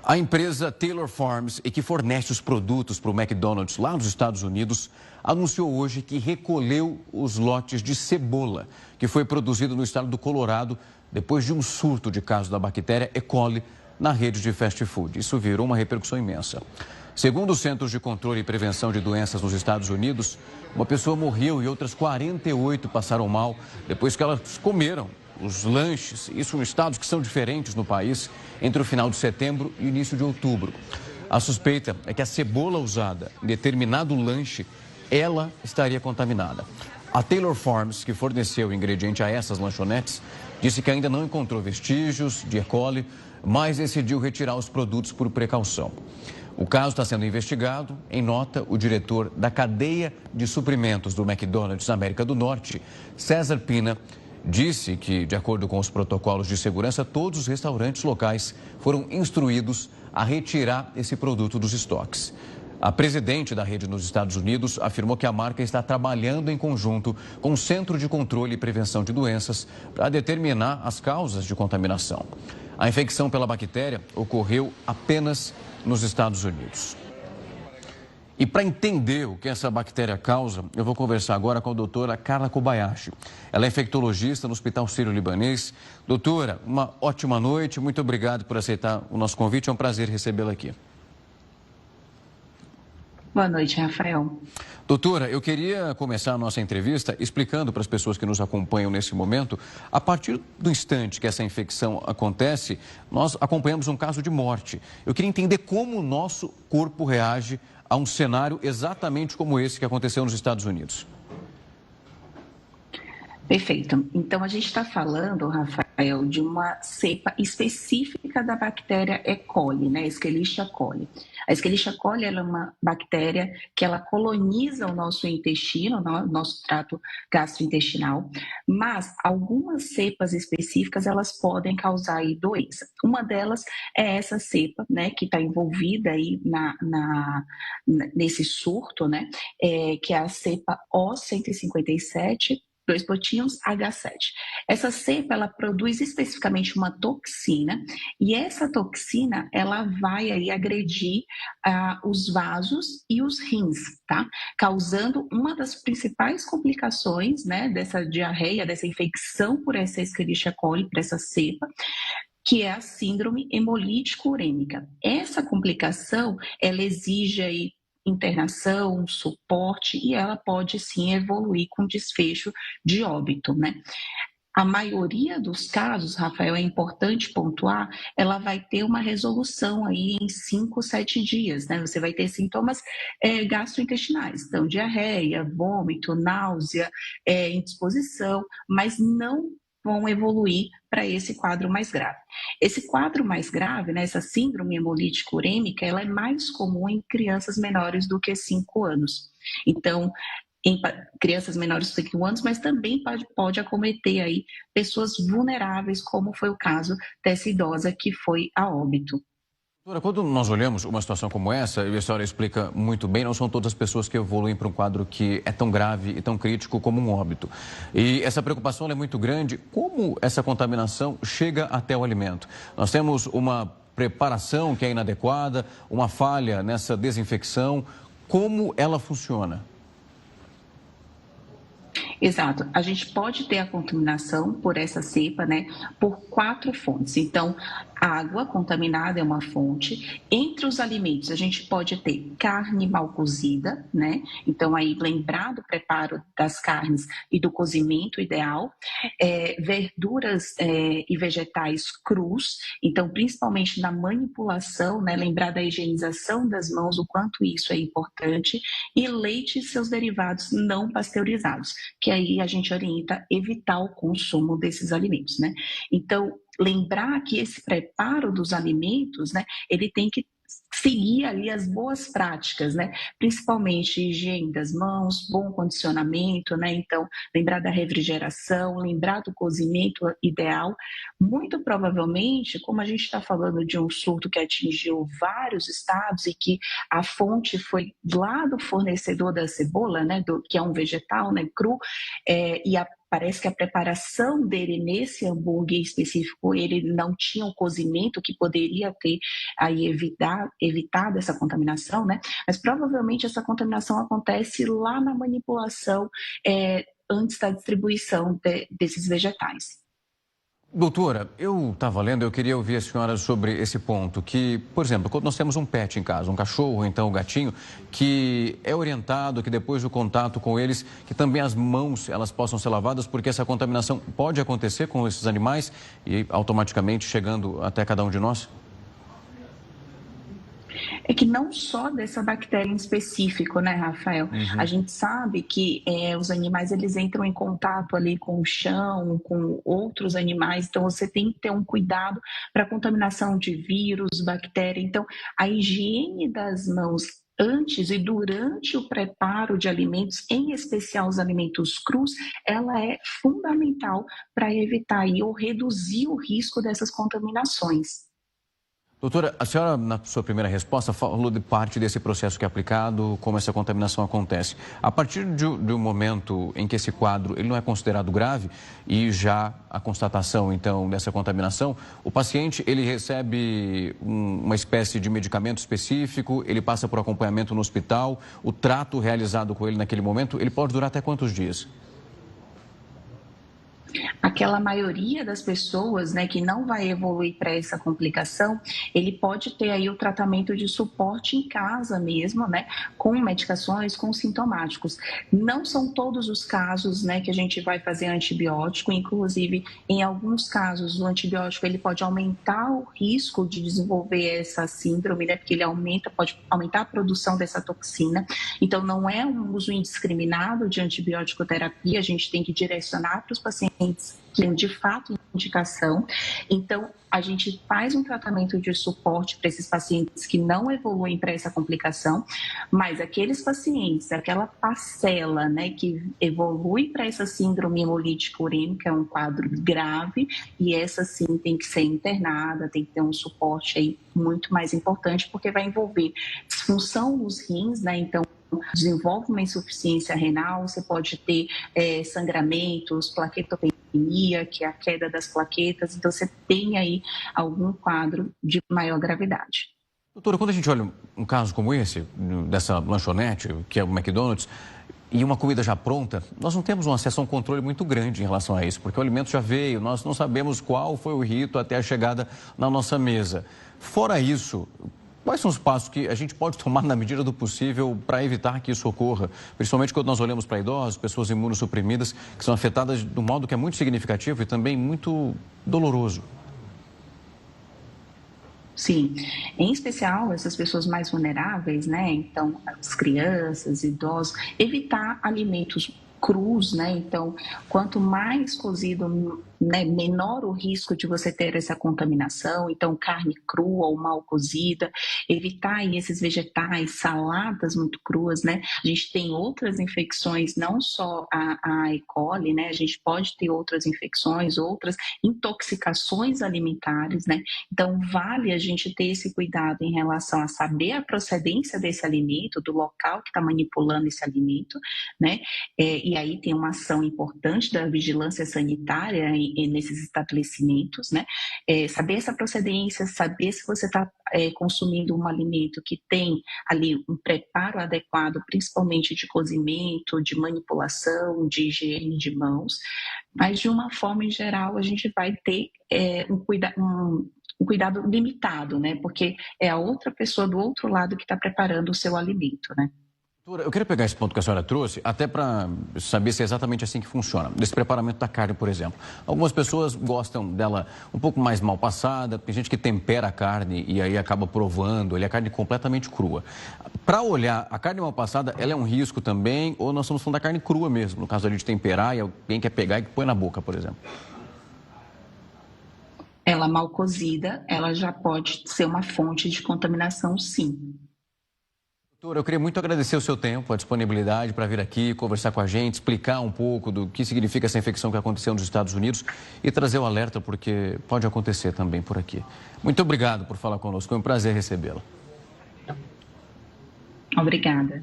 A empresa Taylor Farms, e que fornece os produtos para o McDonald's lá nos Estados Unidos, anunciou hoje que recolheu os lotes de cebola que foi produzido no estado do Colorado depois de um surto de casos da bactéria E. coli na rede de fast food. Isso virou uma repercussão imensa. Segundo os Centros de Controle e Prevenção de Doenças nos Estados Unidos, uma pessoa morreu e outras 48 passaram mal depois que elas comeram os lanches, isso em estados que são diferentes no país, entre o final de setembro e o início de outubro. A suspeita é que a cebola usada em determinado lanche, ela estaria contaminada. A Taylor Farms, que forneceu o ingrediente a essas lanchonetes, disse que ainda não encontrou vestígios de E. coli, mas decidiu retirar os produtos por precaução. O caso está sendo investigado. Em nota, o diretor da cadeia de suprimentos do McDonald's na América do Norte, César Pina, disse que, de acordo com os protocolos de segurança, todos os restaurantes locais foram instruídos a retirar esse produto dos estoques. A presidente da rede nos Estados Unidos afirmou que a marca está trabalhando em conjunto com o Centro de Controle e Prevenção de Doenças para determinar as causas de contaminação. A infecção pela bactéria ocorreu apenas nos Estados Unidos. E para entender o que essa bactéria causa, eu vou conversar agora com a doutora Carla Kobayashi. Ela é infectologista no Hospital Sírio-Libanês. Doutora, uma ótima noite. Muito obrigado por aceitar o nosso convite. É um prazer recebê-la aqui. Boa noite, Rafael. Doutora, eu queria começar a nossa entrevista explicando para as pessoas que nos acompanham nesse momento, a partir do instante que essa infecção acontece, nós acompanhamos um caso de morte. Eu queria entender como o nosso corpo reage a um cenário exatamente como esse que aconteceu nos Estados Unidos. Perfeito. Então, a gente está falando, Rafael, de uma cepa específica da bactéria E. coli, né? Escherichia coli. A Escherichia coli ela é uma bactéria que ela coloniza o nosso intestino, o nosso trato gastrointestinal, mas algumas cepas específicas elas podem causar aí doença. Uma delas é essa cepa, né, que está envolvida aí nesse surto, né, que é a cepa O157, dois pontinhos H7. Essa cepa, ela produz especificamente uma toxina e essa toxina, ela vai aí agredir os vasos e os rins, tá? Causando uma das principais complicações, né, dessa diarreia, dessa infecção por essa Escherichia coli, por essa cepa, que é a síndrome hemolítico urêmica. Essa complicação, ela exige aí internação, suporte e ela pode sim evoluir com desfecho de óbito, né? A maioria dos casos, Rafael, é importante pontuar, ela vai ter uma resolução aí em 5, 7 dias, né? Você vai ter sintomas gastrointestinais, então diarreia, vômito, náusea, indisposição, mas não vão evoluir para esse quadro mais grave. Esse quadro mais grave, né, essa síndrome hemolítico urêmica, ela é mais comum em crianças menores do que 5 anos. Então, em crianças menores de 5 anos, mas também pode acometer aí pessoas vulneráveis, como foi o caso dessa idosa que foi a óbito. Doutora, quando nós olhamos uma situação como essa, e a senhora explica muito bem, não são todas as pessoas que evoluem para um quadro que é tão grave e tão crítico como um óbito. E essa preocupação é muito grande. Como essa contaminação chega até o alimento? Nós temos uma preparação que é inadequada, uma falha nessa desinfecção. Como ela funciona? Exato. A gente pode ter a contaminação por essa cepa, né, por 4 fontes. Então, água contaminada é uma fonte. Entre os alimentos, a gente pode ter carne mal cozida, né? Então, aí lembrar do preparo das carnes e do cozimento ideal. Verduras e vegetais crus. Então, principalmente na manipulação, né? Lembrar da higienização das mãos, o quanto isso é importante. E leite e seus derivados não pasteurizados, que aí a gente orienta evitar o consumo desses alimentos, né? Então, lembrar que esse preparo dos alimentos, né, ele tem que seguir ali as boas práticas, né? Principalmente higiene das mãos, bom condicionamento, né? Então, lembrar da refrigeração, lembrar do cozimento ideal. Muito provavelmente, como a gente está falando de um surto que atingiu vários estados e que a fonte foi lá do fornecedor da cebola, né? Que é um vegetal, né? Cru, e parece que a preparação dele nesse hambúrguer específico, ele não tinha o cozimento que poderia ter aí evitado essa contaminação, né? Mas provavelmente essa contaminação acontece lá na manipulação antes da distribuição desses vegetais. Doutora, eu estava lendo, eu queria ouvir a senhora sobre esse ponto, que, por exemplo, quando nós temos um pet em casa, um cachorro, ou então um gatinho, que é orientado que depois do contato com eles, que também as mãos elas possam ser lavadas, porque essa contaminação pode acontecer com esses animais e automaticamente chegando até cada um de nós? É que não só dessa bactéria em específico, né, Rafael? A gente sabe que os animais eles entram em contato ali com o chão, com outros animais, então você tem que ter um cuidado para contaminação de vírus, bactéria. Então, a higiene das mãos antes e durante o preparo de alimentos, em especial os alimentos crus, ela é fundamental para evitar ou reduzir o risco dessas contaminações. Doutora, a senhora, na sua primeira resposta, falou de parte desse processo que é aplicado, como essa contaminação acontece. A partir de um momento em que esse quadro ele não é considerado grave e já a constatação, então, dessa contaminação, o paciente ele recebe uma espécie de medicamento específico, ele passa por acompanhamento no hospital, o trato realizado com ele naquele momento, ele pode durar até quantos dias? Aquela maioria das pessoas, né, que não vai evoluir para essa complicação, ele pode ter aí o tratamento de suporte em casa mesmo, né, com medicações, com sintomáticos. Não são todos os casos, né, que a gente vai fazer antibiótico, inclusive em alguns casos o antibiótico ele pode aumentar o risco de desenvolver essa síndrome, né, porque ele pode aumentar a produção dessa toxina. Então não é um uso indiscriminado de antibiótico terapia, a gente tem que direcionar para os pacientes que têm de fato indicação. Então, a gente faz um tratamento de suporte para esses pacientes que não evoluem para essa complicação, mas aqueles pacientes, aquela parcela, né, que evolui para essa síndrome hemolítica urêmica, é um quadro grave, e essa sim tem que ser internada, tem que ter um suporte aí muito mais importante, porque vai envolver disfunção nos rins, né, então desenvolve uma insuficiência renal, você pode ter sangramentos, plaquetopenia, que é a queda das plaquetas, então você tem aí algum quadro de maior gravidade. Doutora, quando a gente olha um caso como esse, dessa lanchonete, que é o McDonald's, e uma comida já pronta, nós não temos um acesso a um controle muito grande em relação a isso, porque o alimento já veio, nós não sabemos qual foi o rito até a chegada na nossa mesa. Fora isso, quais são os passos que a gente pode tomar na medida do possível para evitar que isso ocorra? Principalmente quando nós olhamos para idosos, pessoas imunossuprimidas, que são afetadas de um modo que é muito significativo e também muito doloroso. Sim, em especial essas pessoas mais vulneráveis, né? Então, as crianças, idosos, evitar alimentos crus, né? Então, quanto mais cozido, né, menor o risco de você ter essa contaminação. Então, carne crua ou mal cozida, evitar aí esses vegetais, saladas muito cruas, né? A gente tem outras infecções, não só a E. coli, né? A gente pode ter outras infecções, outras intoxicações alimentares, né? Então, vale a gente ter esse cuidado em relação a saber a procedência desse alimento, do local que está manipulando esse alimento, né? E aí tem uma ação importante da vigilância sanitária nesses estabelecimentos, né? Saber essa procedência, saber se você está consumindo um alimento que tem ali um preparo adequado, principalmente de cozimento, de manipulação, de higiene de mãos, mas de uma forma em geral a gente vai ter um cuidado limitado, né? Porque é a outra pessoa do outro lado que está preparando o seu alimento, né? Doutora, eu queria pegar esse ponto que a senhora trouxe, até para saber se é exatamente assim que funciona. Desse preparamento da carne, por exemplo. Algumas pessoas gostam dela um pouco mais mal passada, tem gente que tempera a carne e aí acaba provando, ele é carne completamente crua. Para olhar, a carne mal passada, ela é um risco também, ou nós estamos falando da carne crua mesmo, no caso ali de temperar e alguém quer pegar e põe na boca, por exemplo? Ela mal cozida, ela já pode ser uma fonte de contaminação, sim. Doutora, eu queria muito agradecer o seu tempo, a disponibilidade para vir aqui, conversar com a gente, explicar um pouco do que significa essa infecção que aconteceu nos Estados Unidos e trazer o alerta, porque pode acontecer também por aqui. Muito obrigado por falar conosco, foi um prazer recebê-la. Obrigada.